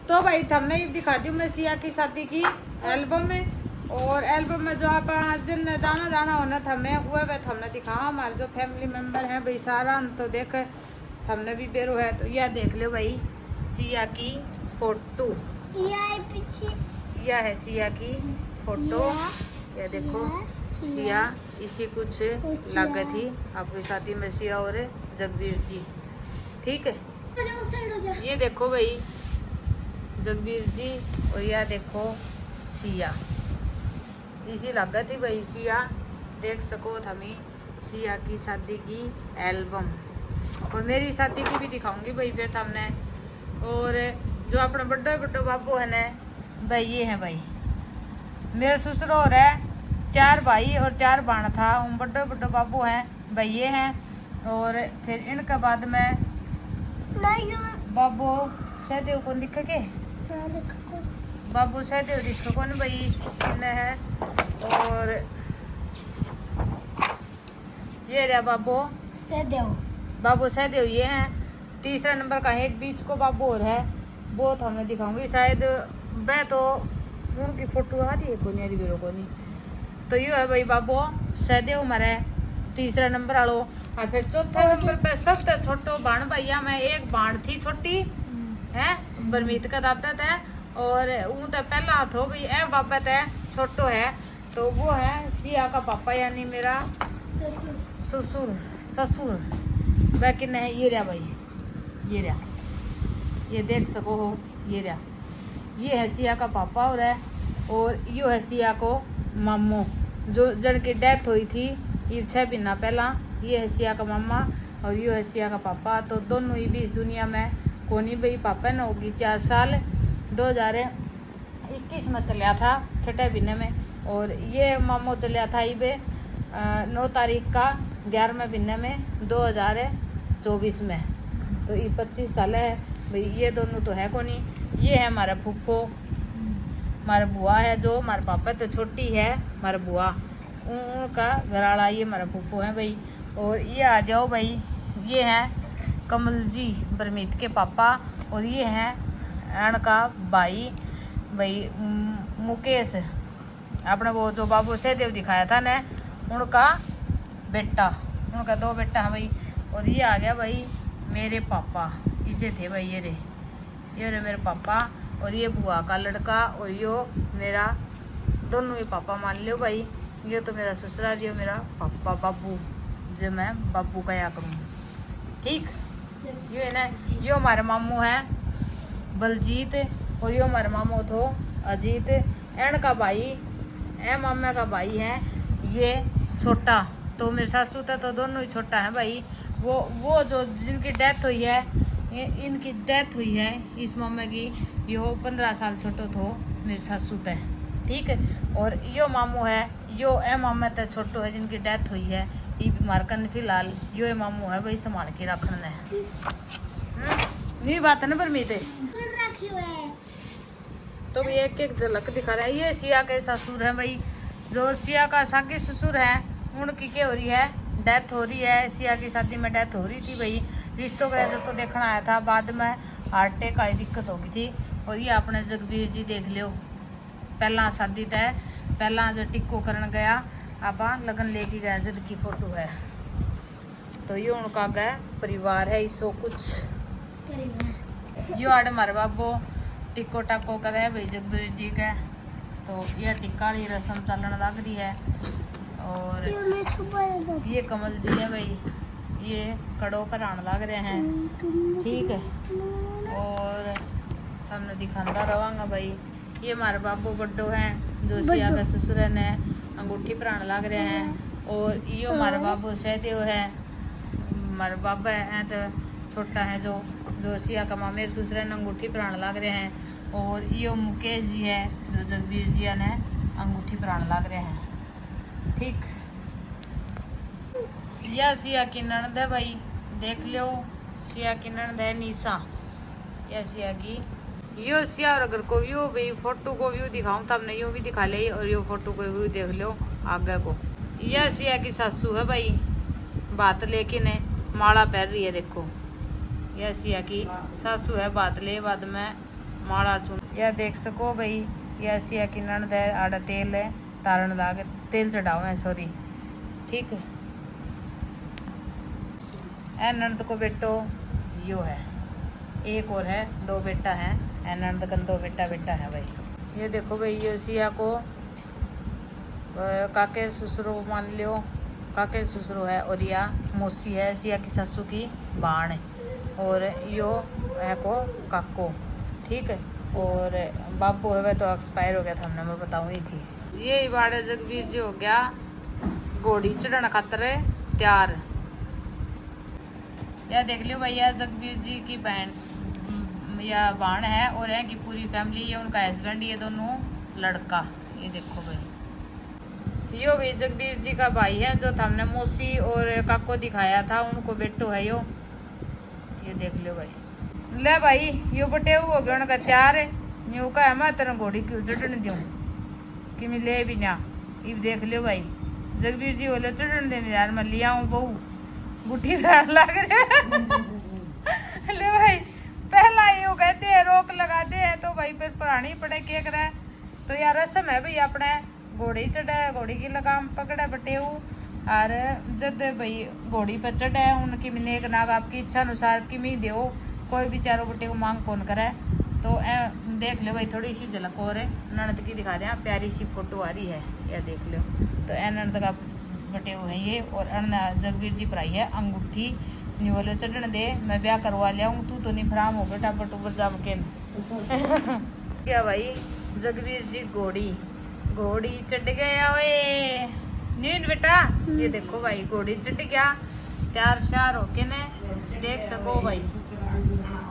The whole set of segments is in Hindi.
तो भाई हमने दिखा दी मैं सिया की शादी की एल्बम में, और एल्बम में जो आप जिन जाना होना था मैं वह हमने दिखा। हमारे जो फैमिली मेंबर हैं भाई सारा तो देख हमने भी बेरो है, तो यह देख लो भाई सिया की फोटो, यह है सिया की फोटो। यह देखो सिया इसी कुछ लग थी आपकी शादी में, सिया और जगबीर जी, ठीक है। ये देखो भाई जगबीर जी, और यह देखो सिया इसी लागत थी भाई सिया। देख सको हमें सिया की शादी की एल्बम, और मेरी शादी की भी दिखाऊंगी भाई फिर हमने। और जो अपने बड्डे बाबू है ना भाई, ये है भाई मेरे ससुर और है 4 भाई और 4 बाण था, उन बड्डे बाबू हैं भाई ये हैं। और फिर इनके बाद में बाबू सहदेव कौन दिखे के, बाबू सहदेव दिखे कौन भाई इन्हें है। और ये रहा बाबू सहदेव ये हैं। तीसरा नंबर का एक बीच को बाबू और है, वो तो हमने दिखाऊंगी शायद। वह तो उनकी फोटो आ रही है कोनी, आ रही बेरो कोनी। तो ये है भाई बाबू सहदेव हमारे तीसरा नंबर वालो। और फिर चौथे नंबर पे सबसे छोटो बाण भैया में एक बाण थी छोटी है, बरमीत का दादा था, और ऊ तो पहला हाथ हो भाई ए बाबा है छोटो है, तो वो है सिया का पापा यानी मेरा ससुर वह किन है। ये रहा भाई, ये रहा, ये देख सको हो, ये रहा, ये है सिया का पापा और है। और यो है सिया को मामू जो जन की डेथ हुई थी ये 6 महीना पहला। ये है सिया का मामा और यो है सिया का पापा। तो दोनों ही भी इस दुनिया में कोनी भाई। पापा ने होगी 4 साल 2021 में चलिया था 6 महीने में, और ये मामू चलिया था ये 9 तारीख का 11वें महीने में 2024 में। तो ये 25 साल है भाई। ये दोनों तो है कोनी। ये है हमारा फूफो, हमारा बुआ है, जो हमारे पापा तो छोटी है हमारा बुआ, उनका घराड़ा ये हमारा फूफो है भाई। और ये आ जाओ भाई, ये हैं कमल जी बरमीत के पापा, और ये हैं रण का भाई मुकेश, अपने वो जो बाबू सहदेव दिखाया था ना उनका बेटा, उनका 2 बेटा है भाई। और ये आ गया भाई मेरे पापा, इसे थे भाई ये रे मेरे पापा, और ये बुआ का लड़का, और यो मेरा दोनों ही पापा मान लो भाई। ये तो मेरा ससुराल, ये मेरा पापा बाबू, जो मैं बाबू कया करूँ, ठीक। ये है ना, यो हमारे मामू हैं बलजीत, और यो हमारे मामू थो अजीत। एन का भाई ए मामा का भाई है ये छोटा, तो मेरे सासू तो दोनों ही छोटा है भाई। वो जो जिनकी डेथ हुई है, इनकी डेथ हुई है इस मामा की, यो 15 साल छोटो थो मेरे सासू तय, ठीक है। और यो मामू है, यो ए मामा तय छोटो है जिनकी डेथ हुई है, ये बीमार करने फिलहाल यो मामू है भाई संभाल के रखना है। ये बात है ना परमीत, तो भाई एक झलक दिखा रहे हैं। ये सिया के ससुर है भाई, जो सिया का सागे ससुर है उनकी क्या हो रही है, डेथ हो रही है। सिया की शादी में डेथ हो रही थी भाई। रिश्तों का जब तो देखना आया था, बाद में हार्ट अटैक वाली दिक्कत हो गई थी। और ये अपने जगबीर जी देख लो, पहला शादी तय, पहला जो टिक्को करन गया आप लगन लेके गए जद की फोटो है। तो ये उनका गए परिवार है, इसो कुछ यो आड़े मारे बाबो टिक्को टाको करे भाई जगबीर जी का। तो ये टिक्का वाली रस्म चलन लग रही है। और ये कमल जी है भाई, ये कड़ों पर आने लग रहे हैं, ठीक है। और हमने दिखाता रवांगा भाई। ये हमारे बाबू बड्डो हैं जो सिया का ससुर ने अंगूठी पर आने लग रहे हैं। और ये हमारे बाबू सहदेव है, हमारे बाबा हैं तो छोटा है जो सिया का माँ मेरे ससुर ने अंगूठी पर आने लग रहे हैं। और ये मुकेश जी है जो जगबीर जी ने अंगूठी पर आने लग रहे हैं, ठीक। यह सिया की ननद है भाई, देख लो सिया की ननद है निशा, यह सिया की। यो सिया और अगर को व्यू भाई फोटो को व्यू दिखाऊं तो हमने यूँ भी दिखा ले, और यो फोटो को व्यू देख लो आगे को। यह सिया की सासू है भाई, बात लेके ने माला पहन रही है, देखो यह सिया की सासू है, बात ले बाद में माड़ा चून या देख सको भाई। ये ऐसी की ननद है, आड़ा तेल है तारण लागे, तेल चढ़ाओ है सॉरी, ठीक है। ए ननद को बेटो यो है, एक और है, 2 बेटा है। ए ननद कन 2 बेटा है भाई। ये देखो भाई, ये सिया को काके ससुरो मान लियो, काके ससुरो है, और या मौसी है सिया की सासू की बाण है, और यो है को काको, ठीक है। और बाबू है वह तो एक्सपायर हो गया था, हमने मैं बताऊँ ही थी। ये बाड़े जगवीर जी हो गया घोड़ी चढ़न खातर तैयार। या देख लियो भैया, जगवीर जी की बहन या बाण है, और है कि पूरी फैमिली, ये उनका हस्बैंड, ये दोनों लड़का। ये देखो भाई, यो भाई जगवीर जी का भाई है, जो हमने मौसी और काको दिखाया था, उनको बेटो है यो। ये देख लो भाई। ले भाई, यो बटे हो गया उनका तैयार है। न्यू का है मैं तेरा घोड़ी क्यों चढ़ने दूँ कि मैं ले भी ना। इब देख लो भाई, जगवीर जी बोले चढ़ने देने यार, मैं लिया हूँ बहू, बुढ़ी लग रहे। ले भाई, पहला यो कहते हैं रोक लगाते हैं, तो भाई फिर पुरानी पड़े क्या करे। तो यार रस्म है भाई, अपने घोड़ी चढ़े, घोड़ी की लगाम पकड़े बटेऊ, और जब भाई घोड़ी पर चढ़े उनकी मिलेक नाग आपकी इच्छा अनुसार कि मी दो, कोई भी चारों बटे को मांग कौन करे। तो देख लो भाई, थोड़ी सी झलक और ननद की दिखा दें, प्यारी सी फोटो आ रही है, यह देख लो। तो ननद का बटे हुए हैं ये, और जगवीर जी पर आई है अंगूठी। नहीं बोले चढ़ने दे, मैं ब्याह करवा लिया हूँ, तू तो नहीं फराम हो बेटा बटूबर जाम के। क्या भाई, जगवीर जी घोड़ी चढ़ गया ओए नींद बेटा। ये देखो भाई, घोड़ी चढ़ गया, तैयार श्यार होके ने, देख सको भाई।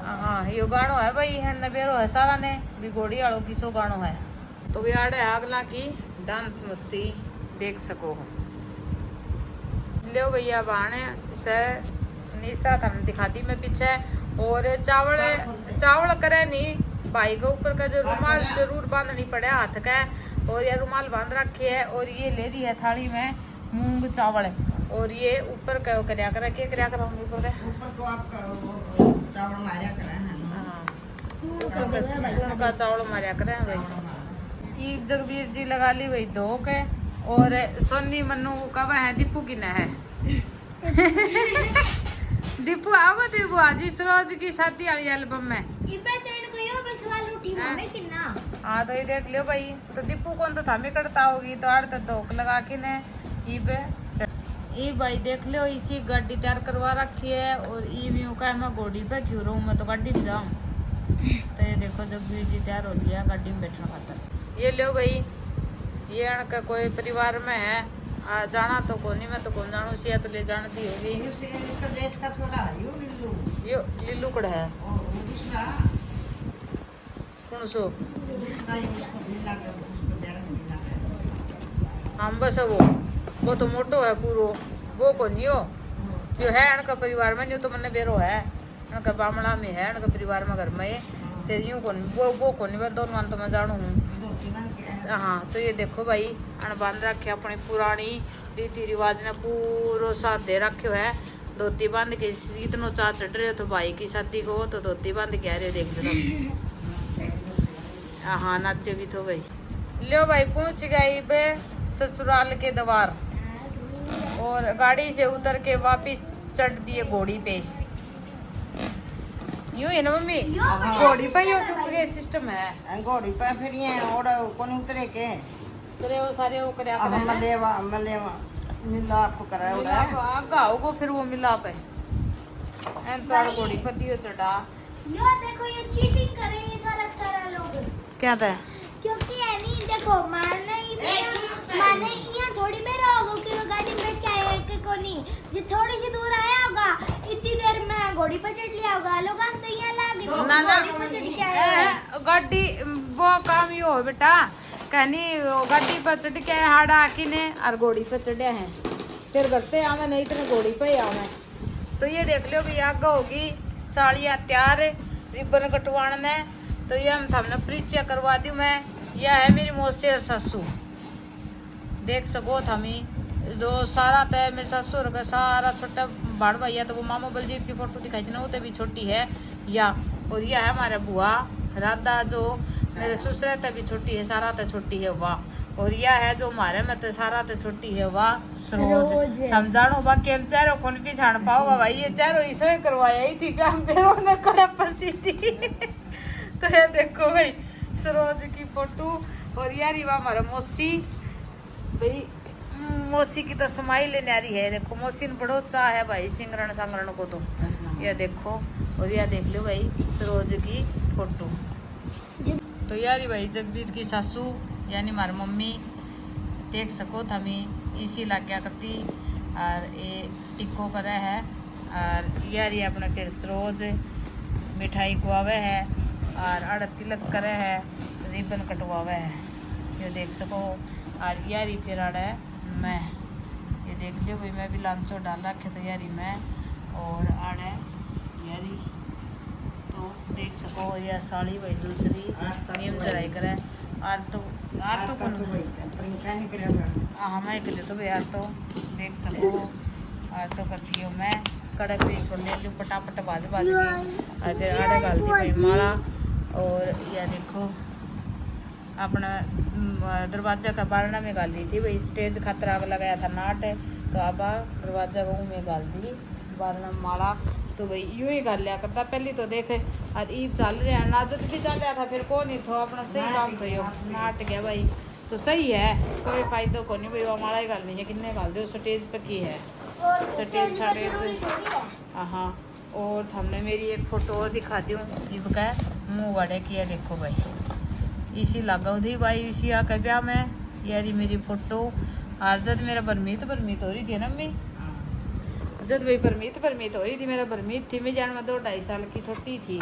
हाँ, यो गानो है भाई, हन बेरो है सारा ने भी, घोड़ी आड़ो किसो गानो है। तो भी आड़े आगला की डांस मस्ती देख सको हो। लो भैया बाणे से निशा हम दिखाती मैं पीछे। और चावल करे नहीं भाई के ऊपर का जो रुमाल जरूर बांधनी पड़े हाथ का, और ये रुमाल बांध रखी है। और ये ले रही है थाली में मूंग चावल, और ये ऊपर क्या करया कर ऊपर को आपका चावल मारिया करे। हाँ, का चावल मारिया करे भाई। ये जगवीर जी लगा ली भाई धो के। और सोनी मन्नू का वह है दीपू की न है। दीपू आओगे, दीपू आज सरोज की शादी वाली एल्बम में। हाँ तो ये देख लियो भाई। तो दीपू कौन तो थामे करता होगी, तो आड़ तक धोख लगा के ने ई भाई देख लो, इसी गाड़ी तैयार करवा रखी है। और ई भी का मैं घोड़ी पे क्यों रहूँ, मैं तो गाड़ी में जाऊँ। तो ये देखो जगवीर जी तैयार हो लिया गाड़ी में बैठने खातर। ये लो भाई, ये अणका कोई परिवार में है, जाना तो कोनी, मैं तो कौन जानू, सिया तो ले जानती होगी। इसका जेठ का छोरा है यो लिल्लू कड़ा है कौन सो। हम बस वो तो मोटो है पूरो, वो कौन यो है अणका परिवार में। यूँ तो मैंने बेरो है अणका बामड़ा में है, अणका परिवार में घर में, फिर यूँ कौन वो कौन, वह दोनों तो मैं जानू हूँ। हाँ तो ये देखो भाई, अण बांध रखे अपनी पुरानी रीति रिवाज ने पूरा साथ दे रखे है। धोती बांध के इतना चाह चढ़ रहे हो, तो भाई की शादी को तो धोती बांध के आ रहे, देख लो। हाँ नाचे भी तो भाई। लो भाई पहुंच गई बे ससुराल के द्वार, और गाड़ी से उतर के वापिस चढ़ दिए घोड़ी पे। यूं है ना मम्मी, घोड़ी पे यो क्योंकि सिस्टम है घोड़ी पे, फिर ये और कौन उतरे के उतरे वो सारे वो करे मलेवा मिलाप करा गाओ को, फिर वो मिलाप है एन तो घोड़ी पे दियो चढ़ा। यो देखो ये चीटिंग करे ये सारा लोग। क्या था? क्योंकि है नहीं देखो माने यहाँ थोड़ी में रहोगे कि गाड़ी में बैठ के आए कि कोनी, जो थोड़ी सी दूर आया होगा इतनी देर में घोड़ी पर चढ़ लिया होगा। लोग तो यहाँ लागे ना गाड़ी वो काम यो हो बेटा, कहनी गाड़ी पर चढ़ के हाड़ा आकी ने और घोड़ी पर चढ़े हैं, फिर करते आवे नहीं तो घोड़ी पे ही आवे। तो ये देख लो भी आगे होगी साड़ियाँ तैयार, रिबन कटवाने ने। तो ये हम हमने परिचय करवा दी मैं, यह है मेरी मौसी और ससु, देख सको थमी जो सारा तय मेरे ससुर का सारा छोटा भाड़ भैया, तो वो मामा बलजीत की फोटो दिखाई थी ना, वो तो भी छोटी है या। और यह है हमारे बुआ राधा जो मेरे ससुर ते भी छोटी है, सारा ते छोटी है वाह। और यह है जो हमारे में तो सारा तो छोटी है वाह सरोज। हम जानो बाकी हम चेहरो कौन भी छान पाओगा भाई, ये चेहरो इसमें करवाया ही थी हम पैरों ने कड़ा पसी थी। तो ये देखो भाई सरोज की फोटो। और यार ये हमारा मौसी भाई, मौसी की तो स्माइल लेने आ रही है। देखो मौसी ने बड़ो चाह है भाई सिंगरण सांगरण को। तो ये देखो और यह देख लो भाई सरोज की फोटो। तो यार भाई जगबीर की सासू यानी हमारी मम्मी देख सको तो हमें इसी लग गया करती। और ये टिक्को करे है। और यार ये अपना फिर सरोज मिठाई खुआवे है और अड़ तिलक करे है, रिबन कटवावे है, ये देख सको। और यार ये फिर अड़ मैं, ये देख लियो भाई मैं भी लांचो डाल रखे तो यारी मैं और अड़ यारी तो देख सको। यह साड़ी भाई दूसरी नियम चढ़ाई करे। और तो कौन हाँ मैं कर तो यार तो देख सको। और तो करती हूँ मैं कड़क को ले लूँ पटापट बाज बाज की। और फिर आड़े डालती भाई माला। और यह देखो अपना दरवाजा का बारना में गाल दी थी भाई, स्टेज खातर आग लगाया था नाट है तो अब दरवाजा को में गाल दी बारना माला। तो भाई यूं ही गाल लिया करता पहले तो देखे। और ईद चल रहा है, नाजत भी चल रहा था, फिर कौन ही था अपना सही काम तो यो नाट गया भाई। तो सही है कोई फायदा को नहीं भाई, वो हमारा ही गाल नहीं है किन्ने गाल दो स्टेज पे की है स्टेज साढ़े हाँ। और हमने मेरी एक फोटो और दिखा दी जीव का मुँह वाड़े किया देखो भाई, इसी लगा थी भाई इसी आकर ब्याह में यारी मेरी फोटो। और जब मेरा बरमीत हो रही थी ना मम्मी, जब भाई परमीत हो रही थी, मेरा परमीत थी मैं जान में 2-2.5 साल की छोटी थी,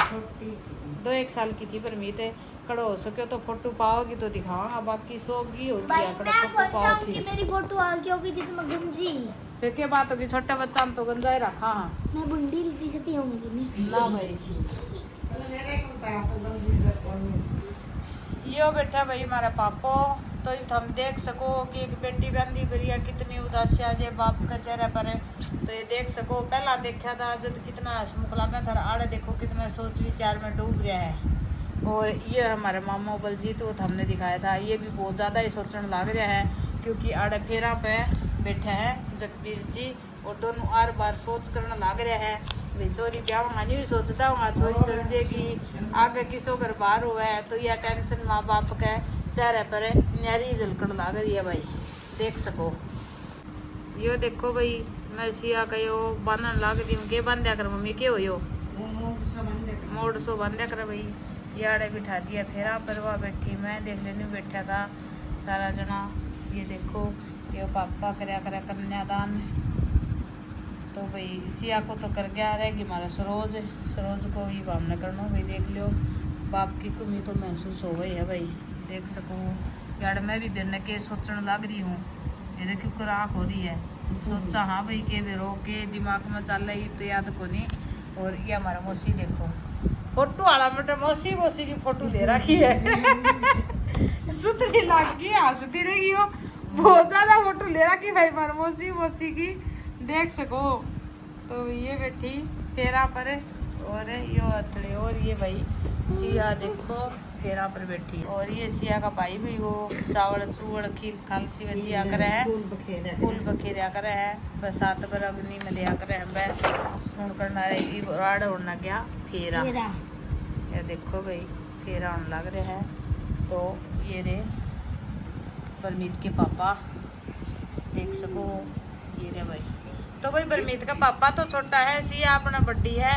2-1 साल की थी परमीत है। कड़ो हो सके तो फोटो पाओगी तो दिखाऊंगा, बाकी सोगी होगी अपना फोटो पाओ थी। मेरी फोटो आ गई होगी तो मैं गंजी फिर क्या बात होगी, छोटा बच्चा हम तो गंजा ही रखा। हाँ मैं बुंडी दिखती होंगी नहीं ना भाई यो बैठा भाई हमारा पापो। तो हम देख सको कि एक बेटी बंदी बढ़िया कितनी उदासी आज बाप का चेहरा पर है। तो ये देख सको पहला देखा था जब कितना हसमुख लगा था, आड़े देखो कितना सोच विचार में डूब गया है। और ये हमारा मामा बलजीत वो हमने दिखाया था, ये भी बहुत ज़्यादा ही सोचने लग रहा है क्योंकि आड़े फेरा पे बैठे हैं जगबीर जी और दोनों आर बार सोच करने लग रहे हैं भाई चोरी ब्याह मानी भी सोचता हूँ चोरी चल जाएगी आगे किसो घर बाहर हुआ है। तो यह टेंशन माँ बाप के चेहरे पर न्यारी झलकन लग रही है भाई देख सको। यो देखो भाई मैं सिया का यो बांधन लाग रही हूँ, के बांध्या कर मम्मी के हो यो मोड़ सो बांध्या कर भाई। याड़े बिठा दिया फेरा पर वह बैठी मैं देख लेनी बैठा था सारा जना। ये देखो यो पापा करया कन्यादान। तो भाई सिया को तो कर गया रहेगी हमारा सरोज को भी भावना करना भाई देख लो बाप की कमी तो महसूस हो गई है भाई देख सको। यार मैं भी बिरने के सोचने लग रही हूँ, ये देखो क्यों आँख हो रही है सोचा हाँ भाई के बेरो के दिमाग में चल रही तो याद को नहीं। और ये हमारा मौसी देखो फोटो वाला बेटा मौसी की फोटो ले रखी है सुतरी लग गई हंसती रहेगी वो बहुत ज्यादा फोटो ले रखी भाई हमारा मौसी की देख सको। तो ये बैठी फेरा पर और यो अथड़े और ये भाई सिया देखो फेरा पर बैठी। और ये सिया का भाई भी वो चावल चूवड़ खील खालसी में दिया करे है फूल बखेरिया करे है बरसात पर अग्नि में दिया करे है सुन करना रहेगी राड़ होना गया फेरा। ये देखो भाई फेरा होने लग रहे हैं। तो ये रे परमीत के पापा देख सको ये रे भाई। तो भाई परमीत का पापा तो छोटा है, सिया अपना बड्डी है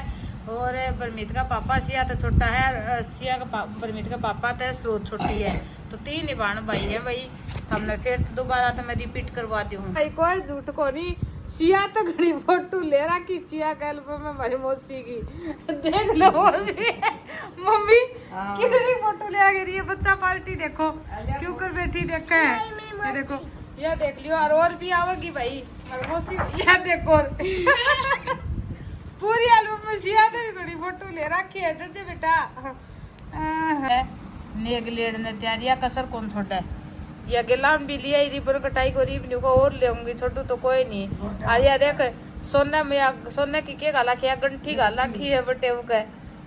और परमीत का पापा सिया तो छोटा है, सिया का परमीत का पापा तो स्रोत छोटी है। तो 3 निभान भाई है भाई। हमने फिर तो दोबारा तो मैं रिपीट करवा दी हूँ भाई कोई झूठ को नहीं। सिया तो घड़ी फोटो ले रहा कि सिया का एल्बम में हमारी मौसी की देख लो मौसी मम्मी कितनी फोटो ले आ गई है बच्चा पार्टी देखो क्यों कर बैठी देखा है ये देखो यह देख लियो। और भी आवेगी भाई मौसी यह देखो पूरी एल्बम में सिया तो भी घड़ी फोटो ले रखी है डर बेटा नेग लेने तैयारिया कसर कौन छोड़ा है या गिलाम भी लिया रिबन कटाई को रिबन को और लेंगी छोटू तो कोई नहीं। और या देख सोने में सोने की के गाला किया गंठी गाला की है बटे वो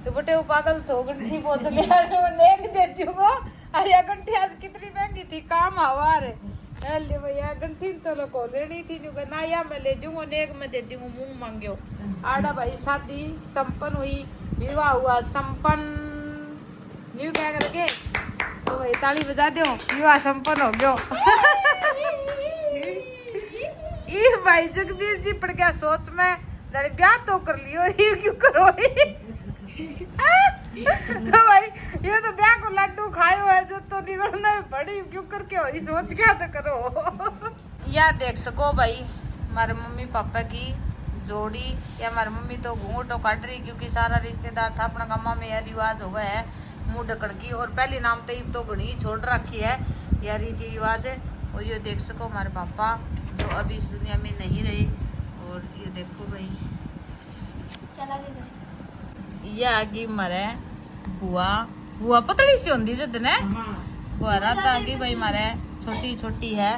तो बेटे वो पागल तो गंठी पहुंच गया नेक देती हूँ वो। अरे गंठी आज कितनी महंगी थी काम हवा रे ले भैया गंठी तो लोग को लेनी थी न्यू ना या मैं ले जाऊंगा नेक में दे दूंगा मुंह मांगियो। आड़ा भाई शादी संपन्न हुई विवाह हुआ संपन्न न्यू क्या करके तो भाई ताली बजा दो विवाह संपन्न हो गयो। ये भाई जगवीर जी पड़ गया सोच में ब्याह तो कर लियो ये क्यों करो तो भाई ये तो ब्याह को लड्डू खायो है जो तो निगलना पड़ी क्यों करके हो ये सोच क्या तो करो। या देख सको भाई हमारे मम्मी पापा की जोड़ी या हमारी मम्मी तो घूंघटो काट रही क्योंकि सारा रिश्तेदार था अपना गामा में यह रिवाज हो गया है मुंह ढकड़ की और पहली नाम तो घनी छोड़ रखी है यह रीति रिवाज है। और ये देख सको हमारे पापा जो अभी इस दुनिया में नहीं रहे और ये देखो भाई चला गया ये आगे मरे बुआ बुआ पतली सी होंगी जद ने बुआ रात आगे भाई मारे छोटी छोटी है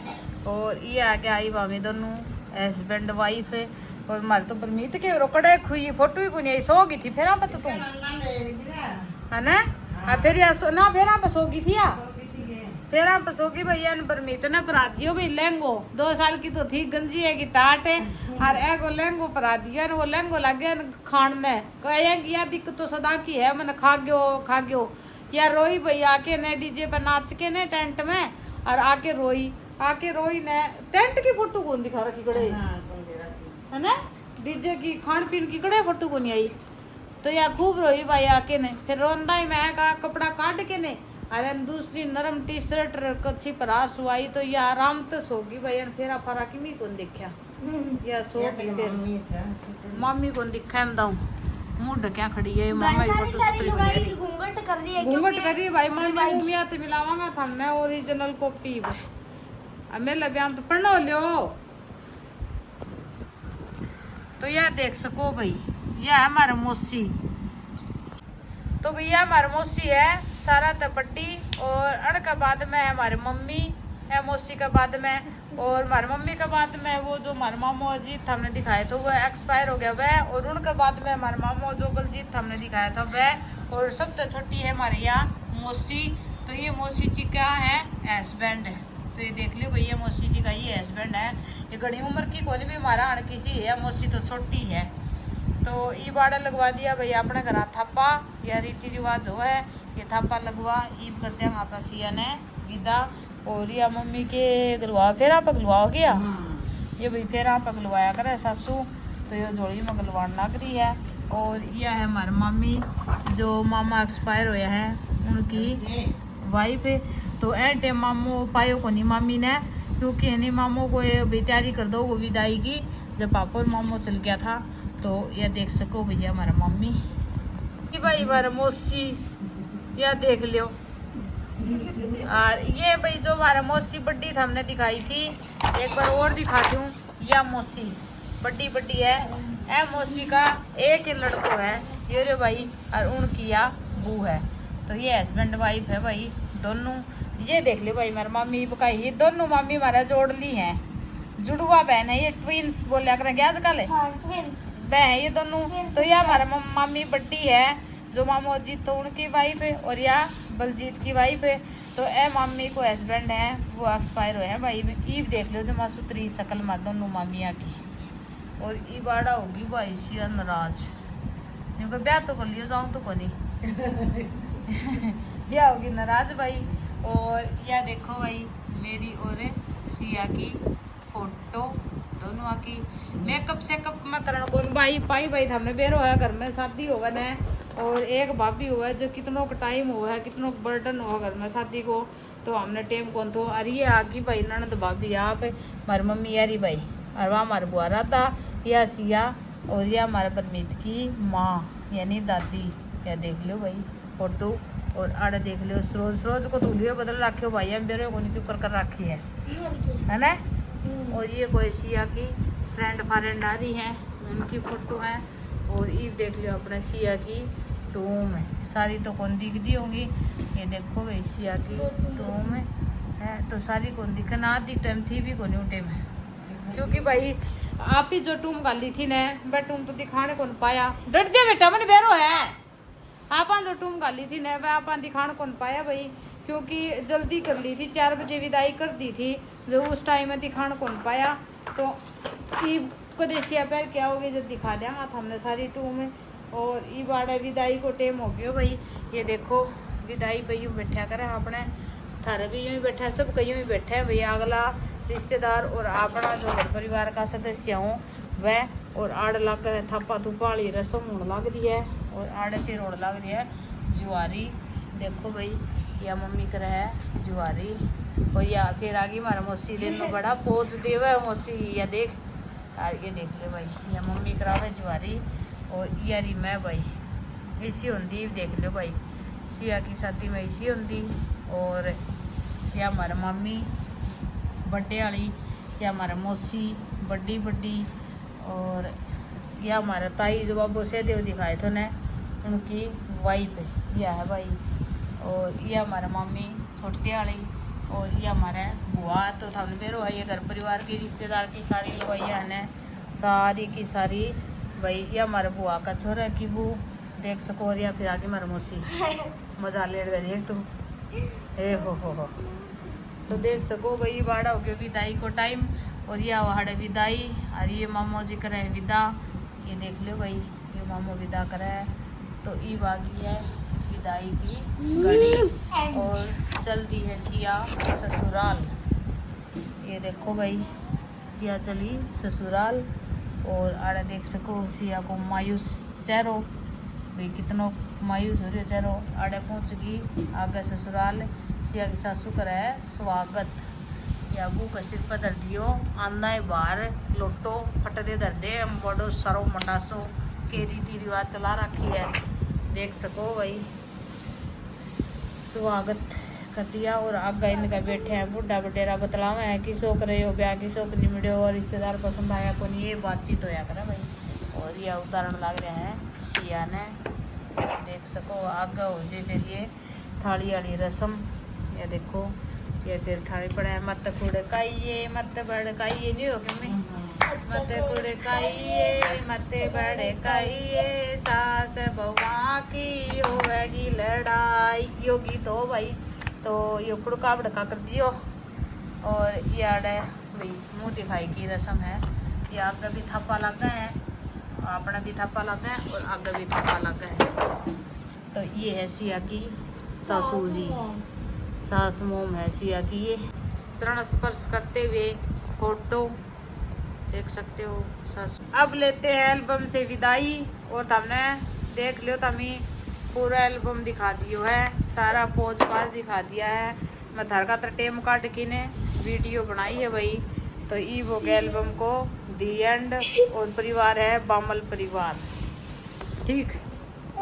और ये आगे आई भाभी दोनों हस्बैंड वाइफ है और हमारे तो परमीत के रोकड़े खुई फोटो ही कोई नहीं सो गई थी फिर आप तो तुम है ना फिर या ना फिर आप सोगी थी या फिर आप सोगी भैया ने परमीत ने परा दियो भाई लहंगो 2 साल की तो थी गंजी है की टाट है और एगो लहंगो परा दिया वो लहंगो लग गया खान ने कह दिक्कत तो सदा की है मैंने खा गयो या रोई भैया आके ने डीजे पर नाच के ने टेंट में और आके रोई ने टेंट की फोटो कौन दिखा रखी कड़े है ना डीजे की खान पीन की कड़े फोटो को नहीं आई तो या खूब रोई भाई आके ने फिर रोंदा ही मैं का कपड़ा काट के ने अरे दूसरी नरम टी शर्ट कच्छी पर सुआई तो ये आराम तो सोगी भाई फेरा फरा की मी कौन देखा या सो फिर मम्मी कौन दिखा है बताऊं मुंह ढक्या खड़ी है मम्मा की फोटो घूंघट कर रही है घूंघट कर रही है भाई मम्मी उमिया तो मिलावांगा हमने ओरिजिनल कॉपी अब मेरे बयान तो पढ़ना लियो तो यह देख सको भाई यह है हमारा मौसी तो भैया हमारी मौसी है सारा तपट्टी और अड़ के बाद में है हमारे मम्मी है मौसी के बाद में और हमारे मम्मी के बाद में वो जो हमारे मामू अजीत हमने दिखाया था वह एक्सपायर हो गया वह और उनके बाद में हमारे मामू जो बलजीत हमने दिखाया था वह और सबसे छोटी है हमारे यहाँ मौसी। तो ये मौसी जी का है हस्बैंड है तो ये देख लियो भैया मौसी जी का ये हस्बैंड है ये घनी उम्र की कोई भी हमारा अड़की सी है मौसी तो छोटी है। तो ये बाड़ा लगवा दिया भैया अपने घर थापा या रीति रिवाज हो है ये थापा लगवा ईब करते हैं आपस ने विदा और या मम्मी के गलवा फेरा पगलवाओ गया ये भाई फेरा पगलवाया करे सासू तो ये जोड़ी में गलवान लग रही है। और यह है हमारे मामी जो मामा एक्सपायर हुए हैं उनकी वाइफ है तो एंटे मामू पायो को नहीं मामी ने क्योंकि है नहीं मामू को तैयारी कर दो वो विदाई की जब पापा और मामू चल गया था। तो यह देख सको भैया हमारा मम्मी कि भाई हमारा मौसी यह देख लियो और ये भाई जो हमारा मौसी बड्डी था हमने दिखाई थी एक बार और दिखाती हूँ यह मौसी बड्डी बड्डी है ए मौसी का एक ही लड़को है ये रे भाई और उनकी या बू है तो ये हस्बैंड वाइफ है भाई दोनों। ये देख लियो भाई हमारा मम्मी का ये दोनों मम्मी हमारा जोड़ ली है जुड़वा बहन है ये ट्विंस बोलिया करें क्या आजकल है ये दोनों। तो यह हमारा मम्मी बड्डी है जो मामू अजीत तो उनकी वाइफ है और या बलजीत की वाइफ है। तो ए मम्मी को हस्बैंड है वो एक्सपायर हुए हैं भाई ईब देख लो जो मासूतरी शकल मार दोनों मामिया की और ई बाड़ा होगी भाई शिया नाराज क्योंकि ब्याह तो कर लियो जाऊँ तो को नहीं यह होगी नाराज भाई। और यह देखो भाई मेरी और शिया की फोटो दोनों की मेकअप सेकअप में करण कौन भाई पाई भाई हमने बेरो है घर में शादी होगा न और एक भाभी हुआ है जो कितनों का टाइम हुआ है कितनों बर्डन हुआ घर में शादी को तो हमने टाइम कौन तो अरे ये आगी भाई ननद भाभी आप हमारी मम्मी यारी भाई और वहाँ हमारे बुआरा था या सिया और यह हमारे परमीत की माँ यानी दादी या देख लो भाई फोटो और आड़े देख लियो सरोज को धुलियो बदल रखे हो भाई हम बेरो को नहीं क्यों कर रखी है ना। और ये कोई सिया की फ्रेंड आ रही है उनकी फोटो है और ये देख लियो अपने सिया की टूम है सारी तो कौन दिख दी होंगी ये देखो भाई सिया की टूम है तो सारी कौन दिखे ना दिख टाइम थी भी कौन टाइम है क्योंकि भाई आप ही जो टूम गाली थी ने वह टूम तो दिखाने कौन पाया डट जा बेटा मैंने बेरो है आपन जो टूम गाली थी ना वह आपन दिखान कौन पाया भाई, क्योंकि जल्दी कर ली थी, 4 बजे विदाई कर दी थी, जो उस टाइम में दिखान कौन पाया। तो ई को देसिया पैर क्या हो गया जब दिखा देंगा था हमने सारी टूम में। और ई बाड़ा विदाई को टेम हो गया भाई। ये देखो विदाई भाई यूँ बैठा करे अपने, थारे भी यूँ ही बैठा है, सब कहीं ही बैठे हैं भैया। अगला रिश्तेदार और अपना जो घर परिवार का सदस्य हूँ वह, और आड़ लग थापा थूपा वाली रस्म होने लग रही है, और आड़े फिर होने लग रही है जुआरी। देखो भाई या मम्मी कर है जुआरी, और या फिर आगे हमारा मौसी दिन में बड़ा पोज देवा है मौसी। या देख यार, ये देख ले भाई, या मम्मी करावे जुआरी, और यारी मैं भाई ऐसी होंगी, देख लो भाई सिया की शादी में ऐसी होंगी। और या हमारा मम्मी बड्डे वाली, या हमारा मौसी बड्डी बड्डी, और या हमारा ताई जो बाबू से देव दिखाए थे ने उनकी वाइफ यह है भाई। और ये हमारा मम्मी छोटे वाली, और ये हमारा बुआ। तो थाने बेरो है ये घर परिवार की रिश्तेदार की सारी लोइया है सारी की सारी भाई। ये हमारे बुआ का छोरा की बू देख सको, और या फिर आगे हमारा मौसी मजा ले गई तो ए हो। तो देख सको भाई बाड़ा हो गया विदाई को टाइम, और ये वहाड़े विदाई, और ये मामो जी करे विदा। ये देख लो भाई ये मामो विदा करे है। तो ई बागी है विदाई की घड़ी, और चलती है सिया ससुराल। ये देखो भाई सिया चली ससुराल, और आड़े देख सको सिया को मायूस चेहरो भाई, कितनो मायूस हो रही है चेहरो। आड़े पहुँच गई आगे ससुराल, सिया की सासू करे है स्वागत। या बू का सिर पर धर दियो, आना है बाहर लोटो फटदे धर दे, बड़ो सरो मटासो के रीति रिवाज चला रखी है। देख सको भाई स्वागत कर दिया। और आगे इनका बैठे हैं बुढ़ा बडेरा बतलावे हैं कि शौक रहे हो ब्याह की शौक नहीं मिले, और रिश्तेदार पसंद आया को नहीं, ये बातचीत होया करे भाई। और ये उदाहरण लग रहा है सिया ने, देख सको आगे हो जाए फिर ये थाली वाली रस्म। ये देखो ये फिर थाली पड़ा है, मत कुड़काइए मत बड़काइए, नहीं हो गया मत कुड़काइए मत बड़काइए, सास बउआ की होगी लड़ाई। यो गीत हो भाई। तो यो कुड़का बड़का कर दियो। और ये आड़े भाई मुँह दिखाई की रस्म है। ये आगे भी थप्पा लगा है, अपना भी थप्पा लगा है, और आगे भी थप्पा लगा है। तो ये है सिया की सासू जी, सास मोम है सिया की। ये चरण स्पर्श करते हुए फोटो देख सकते हो सासू। अब लेते हैं एल्बम से विदाई, और तुमने देख लियो तमी पूरा एल्बम दिखा दियो है, सारा पोज पाज दिखा दिया है। मैं थार का टेम काट के ने वीडियो बनाई है भाई। तो ई वो एल्बम को दी एंड। और परिवार है बामल परिवार, ठीक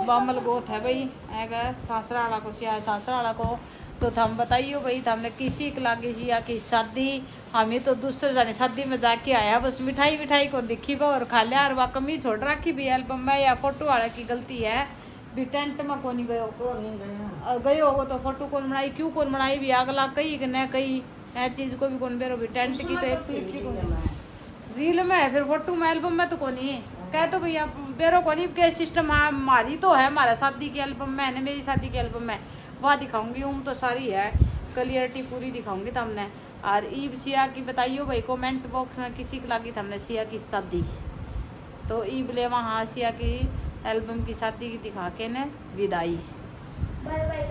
बामल गोत है भाई। ऐगा सासरा वाला को सिया सासरा वाला को। तो थम बताइयो भाई हमने किसी के लागे सिया की शादी, हमें तो दूसरे जाने शादी में जाके आया, बस मिठाई विठाई को दिखी बा और खा लिया, और वह कमी छोड़ रखी भी एल्बम में। या फोटो वाला की गलती है भी, टेंट में को नहीं गयो होगो तो फोटो कौन बनाई, क्यों कौन बनाई भी, अगला कई न कई ऐ चीज को भी कौन बेरो भी, टेंट की तो एक रील में है, फिर फोटो में एल्बम में तो कौन ही कह। तो भैया बेरो कौन के सिस्टम हमारी तो है, हमारा शादी की एल्बम में है, मेरी शादी की एल्बम में वहाँ दिखाऊंगी। तो सारी है क्लियरिटी पूरी दिखाऊंगी तुमने। और ईब सिया की बताइयो भाई कमेंट बॉक्स में किसी की लगी हमने सिया की शादी। तो ईब ले वहाँ सिया की एल्बम की शादी की दिखा के ने विदाई। Bye bye.